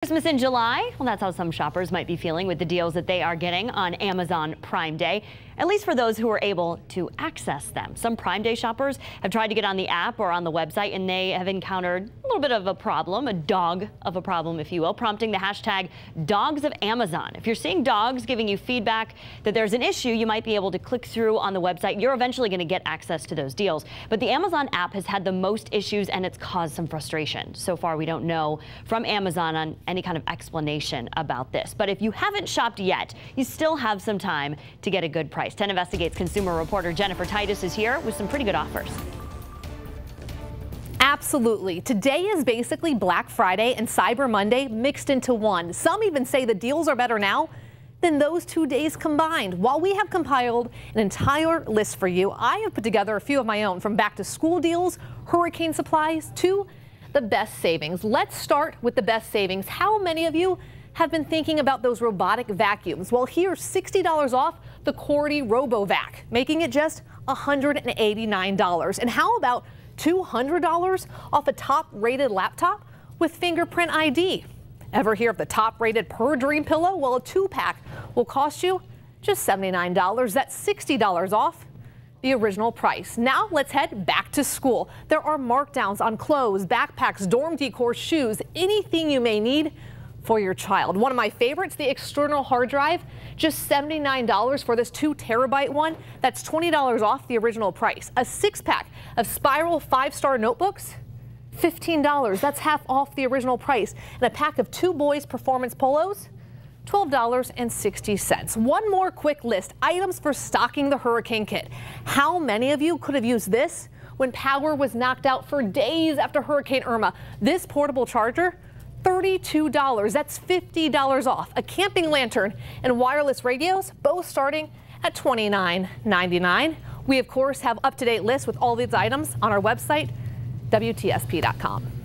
Christmas in July? Well, that's how some shoppers might be feeling with the deals that they are getting on Amazon Prime Day, at least for those who are able to access them. Some Prime Day shoppers have tried to get on the app or on the website, and they have encountered a little bit of a problem, a dog of a problem, if you will, prompting the hashtag Dogs of Amazon. If you're seeing dogs giving you feedback that there's an issue, you might be able to click through on the website. You're eventually going to get access to those deals. But the Amazon app has had the most issues, and it's caused some frustration. So far, we don't know from Amazon on any kind of explanation about this. But if you haven't shopped yet, you still have some time to get a good price. 10 Investigates consumer reporter Jennifer Titus is here with some pretty good offers. Absolutely. Today is basically Black Friday and Cyber Monday mixed into one. Some even say the deals are better now than those 2 days combined. While we have compiled an entire list for you, I have put together a few of my own, from back to school deals, hurricane supplies, to the best savings. Let's start with the best savings. How many of you have been thinking about those robotic vacuums? Well, here's $60 off the Cordy RoboVac, making it just $189. And how about $200 off a top-rated laptop with fingerprint ID? Ever hear of the top-rated Per Dream pillow? Well, a 2-pack will cost you just $79. That's $60 off the original price. Now let's head back to school. There are markdowns on clothes, backpacks, dorm decor, shoes, anything you may need for your child. One of my favorites, the external hard drive, just $79 for this 2-terabyte one. That's $20 off the original price. A 6-pack of Spiral 5-star notebooks, $15. That's half off the original price. And a pack of 2 boys performance polos, $12.60. One more quick list, items for stocking the hurricane kit. How many of you could have used this when power was knocked out for days after Hurricane Irma? This portable charger, $32. That's $50 off. A camping lantern and wireless radios, both starting at $29.99. We, of course, have up-to-date lists with all these items on our website, WTSP.com.